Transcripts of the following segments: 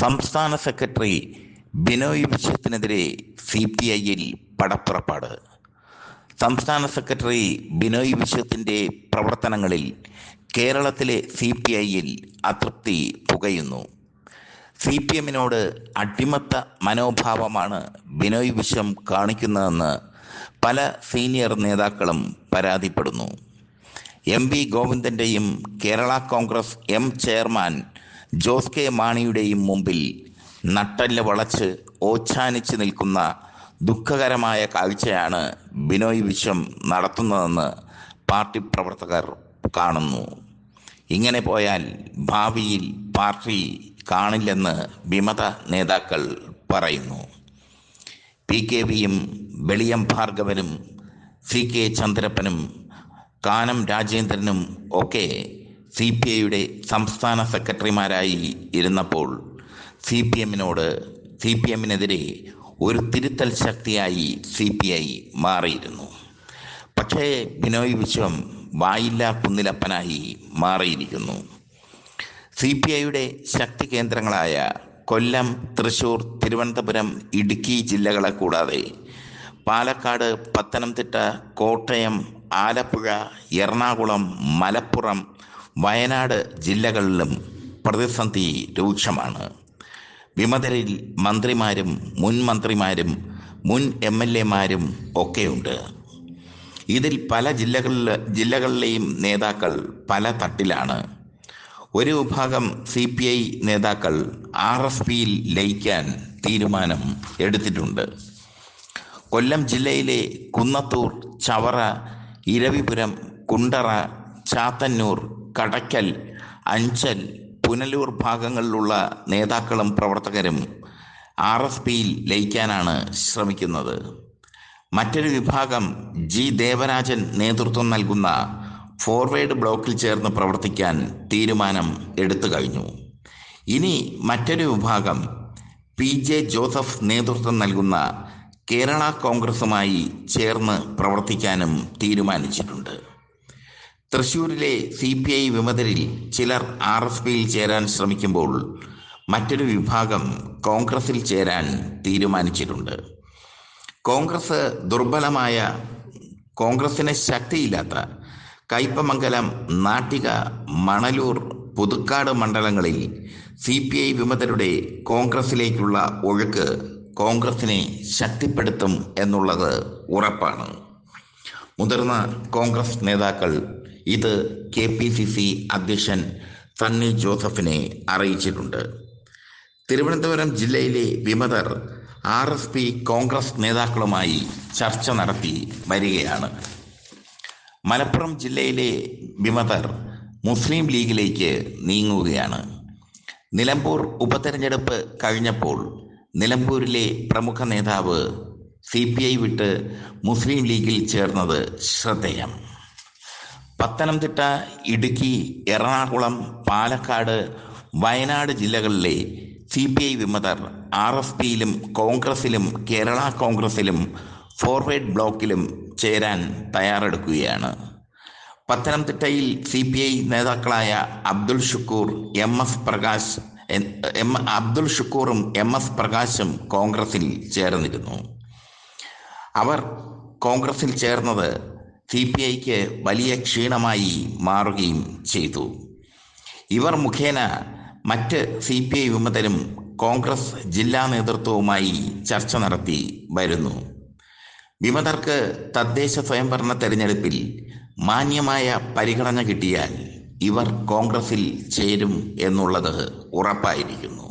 സംസ്ഥാന സെക്രട്ടറി ബിനോയ് വിശ്വത്തിനെതിരെ CPI-യിൽ പടപ്പുറപ്പാട്. സംസ്ഥാന സെക്രട്ടറി ബിനോയ് വിശ്വത്തിൻ്റെ പ്രവർത്തനങ്ങളിൽ കേരളത്തിലെ CPI-യിൽ അതൃപ്തി പുകയുന്നു. CPM-നോട് അടിമത്ത മനോഭാവമാണ് ബിനോയ് വിശ്വം കാണിക്കുന്നതെന്ന് പല സീനിയർ നേതാക്കളും പരാതിപ്പെടുന്നു. MV ഗോവിന്ദൻ്റെയും കേരള കോൺഗ്രസ് ചെയർമാൻ ജോസ് കെ മാണിയുടെയും മുമ്പിൽ നട്ടെല്ല് വളച്ച് ഓച്ഛാനിച്ച് നിൽക്കുന്ന ദുഃഖകരമായ കാഴ്ചയാണ് ബിനോയ് വിശ്വം നടത്തുന്നതെന്ന് പാർട്ടി പ്രവർത്തകർ കാണുന്നു. ഇങ്ങനെ പോയാൽ ഭാവിയിൽ പാർട്ടി കാണില്ലെന്ന് വിമത നേതാക്കൾ പറയുന്നു. PKV-യും വെളിയം ഭാർഗവനും CK ചന്ദ്രപ്പനും കാനം രാജേന്ദ്രനും ഒക്കെ CPI-യുടെ സംസ്ഥാന സെക്രട്ടറിമാരായി ഇരുന്നപ്പോൾ CPM-നെതിരെ ഒരു തിരുത്തൽ ശക്തിയായി CPI മാറിയിരുന്നു. പക്ഷേ ബിനോയ് വിശ്വം വായില്ലാ കുന്നിലപ്പനായി മാറിയിരിക്കുന്നു. CPI-യുടെ ശക്തി കേന്ദ്രങ്ങളായ കൊല്ലം, തൃശൂർ, തിരുവനന്തപുരം, ഇടുക്കി ജില്ലകളെ കൂടാതെ പാലക്കാട്, പത്തനംതിട്ട, കോട്ടയം, ആലപ്പുഴ, എറണാകുളം, മലപ്പുറം, വയനാട് ജില്ലകളിലും പ്രതിസന്ധി രൂക്ഷമാണ്. വിമതരിൽ മന്ത്രിമാരും മുൻ മന്ത്രിമാരും മുൻ MLA-മാരും ഒക്കെയുണ്ട്. ഇതിൽ പല ജില്ലകളിലെയും നേതാക്കൾ പല തട്ടിലാണ്. ഒരു വിഭാഗം CPI നേതാക്കൾ RSPയിൽ ലയിക്കാൻ തീരുമാനം എടുത്തിട്ടുണ്ട്. കൊല്ലം ജില്ലയിലെ കുന്നത്തൂർ, ചവറ, ഇരവിപുരം, കുണ്ടറ, ചാത്തന്നൂർ, കടയ്ക്കൽ, അഞ്ചൽ, പുനലൂർ ഭാഗങ്ങളിലുള്ള നേതാക്കളും പ്രവർത്തകരും RSPയിൽ ലയിക്കാനാണ് ശ്രമിക്കുന്നത്. മറ്റൊരു വിഭാഗം ദേവരാജൻ നേതൃത്വം നൽകുന്ന ഫോർവേഡ് ബ്ലോക്കിൽ ചേർന്ന് പ്രവർത്തിക്കാൻ തീരുമാനം എടുത്തു കഴിഞ്ഞു. ഇനി മറ്റൊരു വിഭാഗം PJ ജോസഫ് നേതൃത്വം നൽകുന്ന കേരള കോൺഗ്രസുമായി ചേർന്ന് പ്രവർത്തിക്കാനും തീരുമാനിച്ചിട്ടുണ്ട്. തൃശ്ശൂരിലെ CPI വിമതരിൽ ചിലർ RSPയിൽ ചേരാൻ ശ്രമിക്കുമ്പോൾ മറ്റൊരു വിഭാഗം കോൺഗ്രസിൽ ചേരാൻ തീരുമാനിച്ചിട്ടുണ്ട്. കോൺഗ്രസ് ദുർബലമായ, കോൺഗ്രസിന് ശക്തിയില്ലാത്ത കയ്പമംഗലം, നാട്ടിക, മണലൂർ, പുതുക്കാട് മണ്ഡലങ്ങളിൽ CPI വിമതരുടെ കോൺഗ്രസിലേക്കുള്ള ഒഴുക്ക് കോൺഗ്രസിനെ ശക്തിപ്പെടുത്തും എന്നുള്ളത് ഉറപ്പാണ്. മുതിർന്ന കോൺഗ്രസ് നേതാക്കൾ ഇത് KPCC അധ്യക്ഷൻ സണ്ണി ജോസഫിനെ അറിയിച്ചിട്ടുണ്ട്. തിരുവനന്തപുരം ജില്ലയിലെ വിമതർ RSP കോൺഗ്രസ് നേതാക്കളുമായി ചർച്ച നടത്തി വരികയാണ്. മലപ്പുറം ജില്ലയിലെ വിമതർ മുസ്ലിം ലീഗിലേക്ക് നീങ്ങുകയാണ്. നിലമ്പൂർ ഉപതെരഞ്ഞെടുപ്പ് കഴിഞ്ഞപ്പോൾ നിലമ്പൂരിലെ പ്രമുഖ നേതാവ് CPI വിട്ട് മുസ്ലിം ലീഗിൽ ചേർന്നത് ശ്രദ്ധേയം. പത്തനംതിട്ട, ഇടുക്കി, എറണാകുളം, പാലക്കാട്, വയനാട് ജില്ലകളിലെ CPI വിമതർ RSPയിലും കോൺഗ്രസിലും കേരള കോൺഗ്രസിലും ഫോർവേഡ് ബ്ലോക്കിലും ചേരാൻ തയ്യാറെടുക്കുകയാണ്. പത്തനംതിട്ടയിൽ CPI നേതാക്കളായ അബ്ദുൾ ഷുക്കൂറും MS പ്രകാശും കോൺഗ്രസിൽ ചേർന്നിരുന്നു. അവർ കോൺഗ്രസിൽ ചേർന്നത് CPIക്ക് വലിയ ക്ഷീണമായി മാറുകയും ചെയ്തു. ഇവർ മുഖേന മറ്റ് CPI വിമതരും കോൺഗ്രസ് ജില്ലാ നേതൃത്വവുമായി ചർച്ച നടത്തി വരുന്നു. വിമതർക്ക് തദ്ദേശ സ്വയംഭരണ തെരഞ്ഞെടുപ്പിൽ മാന്യമായ പരിഗണന കിട്ടിയാൽ ഇവർ കോൺഗ്രസിൽ ചേരും എന്നുള്ളത് ഉറപ്പായിരിക്കുന്നു.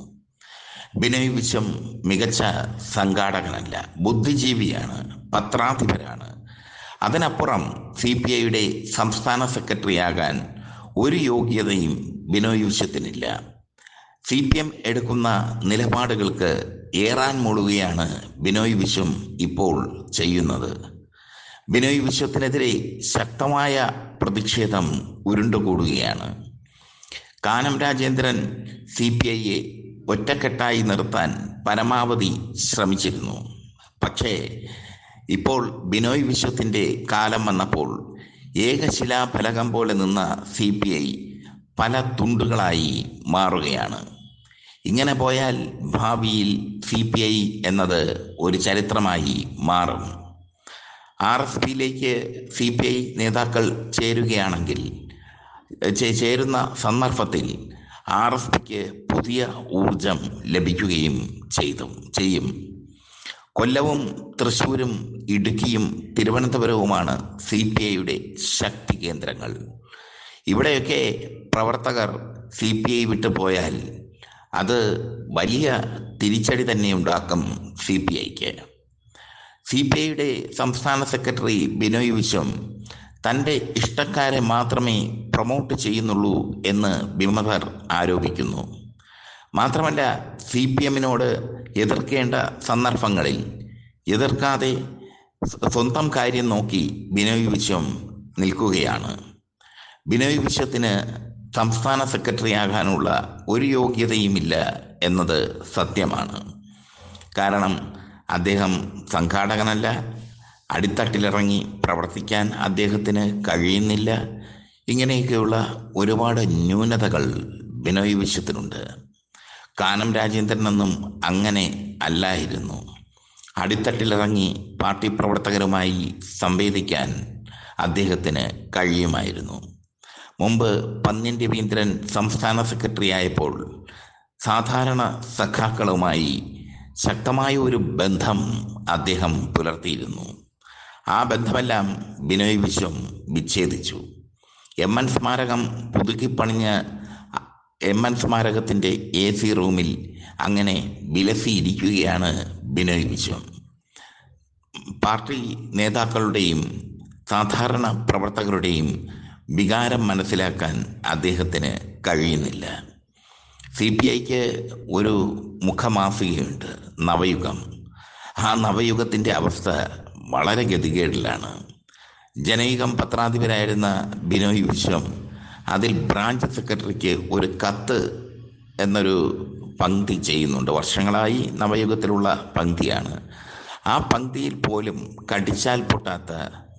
ബിനോയ് വിശ്വം മികച്ച സംഘാടകനല്ല, ബുദ്ധിജീവിയാണ്, പത്രാധിപരാണ്. അതിനപ്പുറം CPIയുടെ സംസ്ഥാന സെക്രട്ടറിയാകാൻ ഒരു യോഗ്യതയും ബിനോയ് വിശ്വത്തിനില്ല. CPM എടുക്കുന്ന നിലപാടുകൾക്ക് ഏറാൻ മൂളുകയാണ് ബിനോയ് വിശ്വം ഇപ്പോൾ ചെയ്യുന്നത്. ബിനോയ് വിശ്വത്തിനെതിരെ ശക്തമായ പ്രതിഷേധം ഉരുണ്ടുകൂടുകയാണ്. കാനം രാജേന്ദ്രൻ CPIയെ ഒറ്റക്കെട്ടായി നിർത്താൻ പരമാവധി ശ്രമിച്ചിരുന്നു. പക്ഷേ ഇപ്പോൾ ബിനോയ് വിശ്വത്തിൻ്റെ കാലം വന്നപ്പോൾ ഏകശിലാഫലകം പോലെ നിന്ന CPI പല തുണ്ടുകളായി മാറുകയാണ്. ഇങ്ങനെ പോയാൽ ഭാവിയിൽ CPI എന്നത് ഒരു ചരിത്രമായി മാറും. RSPയിലേക്ക് CPI നേതാക്കൾ ചേരുകയാണെങ്കിൽ ചേരുന്ന സന്ദർഭത്തിൽ RSPക്ക് പുതിയ ഊർജം ലഭിക്കുകയും ചെയ്യും. കൊല്ലവും തൃശ്ശൂരും ഇടുക്കിയും തിരുവനന്തപുരവുമാണ് CPIയുടെ ശക്തി കേന്ദ്രങ്ങൾ. ഇവിടെയൊക്കെ പ്രവർത്തകർ CPI വിട്ടുപോയാൽ അത് വലിയ തിരിച്ചടി തന്നെ ഉണ്ടാക്കും CPIക്ക്. CPIയുടെ സംസ്ഥാന സെക്രട്ടറി ബിനോയ് വിശ്വം തൻ്റെ ഇഷ്ടക്കാരെ മാത്രമേ പ്രൊമോട്ട് ചെയ്യുന്നുള്ളൂ എന്ന് വിമതർ ആരോപിക്കുന്നു. മാത്രമല്ല, CPMനോട് എതിർക്കേണ്ട സന്ദർഭങ്ങളിൽ എതിർക്കാതെ സ്വന്തം കാര്യം നോക്കി ബിനോയ് വിശ്വം നിൽക്കുകയാണ്. ബിനോയ് വിശ്വത്തിന് സംസ്ഥാന സെക്രട്ടറിയാകാനുള്ള ഒരു യോഗ്യതയുമില്ല എന്നത് സത്യമാണ്. കാരണം അദ്ദേഹം സംഘാടകനല്ല, അടിത്തട്ടിലിറങ്ങി പ്രവർത്തിക്കാൻ അദ്ദേഹത്തിന് കഴിയുന്നില്ല. ഇങ്ങനെയൊക്കെയുള്ള ഒരുപാട് ന്യൂനതകൾ ബിനോയ് വിശ്വത്തിനുണ്ട്. കാനം രാജേന്ദ്രനൊന്നും അങ്ങനെ അല്ലായിരുന്നു. അടിത്തട്ടിലിറങ്ങി പാർട്ടി പ്രവർത്തകരുമായി സംവേദിക്കാൻ അദ്ദേഹത്തിന് കഴിയുമായിരുന്നു. മുമ്പ് പന്ന്യൻ രവീന്ദ്രൻ സംസ്ഥാന സെക്രട്ടറി ആയപ്പോൾ സാധാരണ സഖാക്കളുമായി ശക്തമായ ഒരു ബന്ധം അദ്ദേഹം പുലർത്തിയിരുന്നു. ആ ബന്ധമെല്ലാം ബിനോയ് വിശ്വം വിച്ഛേദിച്ചു. MN സ്മാരകം പുതുക്കിപ്പണിഞ്ഞ MN സ്മാരകത്തിൻ്റെ AC റൂമിൽ അങ്ങനെ വിലസിയിരിക്കുകയാണ് ബിനോയ് വിശ്വം. പാർട്ടി നേതാക്കളുടെയും സാധാരണ പ്രവർത്തകരുടെയും വികാരം മനസ്സിലാക്കാൻ അദ്ദേഹത്തിന് കഴിയുന്നില്ല. CPIക്ക് ഒരു മുഖമാസികയുണ്ട്, നവയുഗം. ആ നവയുഗത്തിൻ്റെ അവസ്ഥ വളരെ ഗതികേടിലാണ്. ജനയുഗം പത്രാധിപരായിരുന്ന ബിനോയ് വിശ്വം അതിൽ ബ്രാഞ്ച് സെക്രട്ടറിക്ക് ഒരു കത്ത് എന്നൊരു പങ്ക്തി ചെയ്യുന്നുണ്ട്. വർഷങ്ങളായി നവയുഗത്തിലുള്ള പങ്ക്തിയാണ്. ആ പങ്ക്തിയിൽ പോലും കടിച്ചാൽ പൊട്ടാത്ത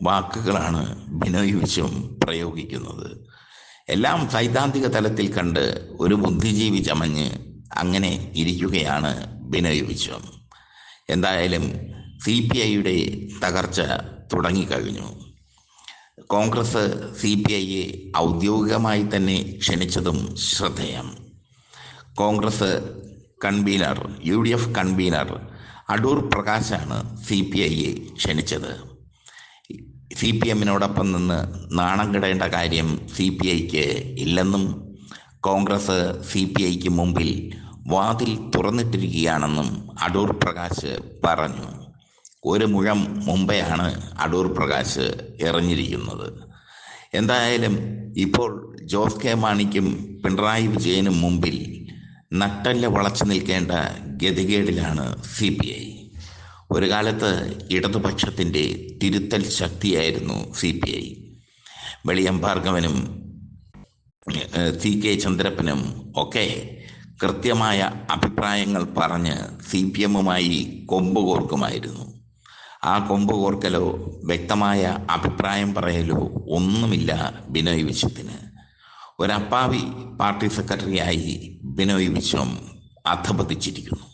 വാക്കുകളാണ് ബിനോയ് വിശ്വം പ്രയോഗിക്കുന്നത്. എല്ലാം സൈദ്ധാന്തിക തലത്തിൽ കണ്ട് ഒരു ബുദ്ധിജീവി ചമഞ്ഞ് അങ്ങനെ ഇരിക്കുകയാണ് ബിനോയ് വിശ്വം. എന്തായാലും CPIയുടെ തകർച്ച തുടങ്ങിക്കഴിഞ്ഞു. കോൺഗ്രസ് CPIയെ ഔദ്യോഗികമായി തന്നെ ക്ഷണിച്ചതും ശ്രദ്ധേയം. Congress convener, UDF convener Adoor പ്രകാശാണ് CPIയെ ക്ഷണിച്ചത്. CPMനോടൊപ്പം നിന്ന് നാണം കെടേണ്ട കാര്യം CPIക്ക് ഇല്ലെന്നും കോൺഗ്രസ് CPIക്ക് മുമ്പിൽ വാതിൽ തുറന്നിട്ടിരിക്കുകയാണെന്നും അടൂർ പ്രകാശ് പറഞ്ഞു. ഒരു മുഴം മുമ്പെയാണ് അടൂർ പ്രകാശ് എറിഞ്ഞിരിക്കുന്നത്. എന്തായാലും ഇപ്പോൾ ജോസ് കെ മാണിക്കും പിണറായി വിജയനും മുമ്പിൽ നട്ടല് വളച്ചു നിൽക്കേണ്ട ഗതികേടിലാണ് CPI. ഒരു കാലത്ത് ഇടതുപക്ഷത്തിൻ്റെ തിരുത്തൽ ശക്തിയായിരുന്നു CPI. വെളിയം ഭാർഗവനും CK ചന്ദ്രപ്പനും ഒക്കെ കൃത്യമായ അഭിപ്രായങ്ങൾ പറഞ്ഞ് CPMുമായി കൊമ്പ് കോർക്കുമായിരുന്നു. ആ കൊമ്പ് കോർക്കലോ വ്യക്തമായ അഭിപ്രായം പറയലോ ഒന്നുമില്ല ബിനോയ് വിശ്വത്തിന്. ഒരപ്പാവി പാർട്ടി സെക്രട്ടറിയായി ബിനോയ് വിശ്വം അധപതിച്ചിരിക്കുന്നു.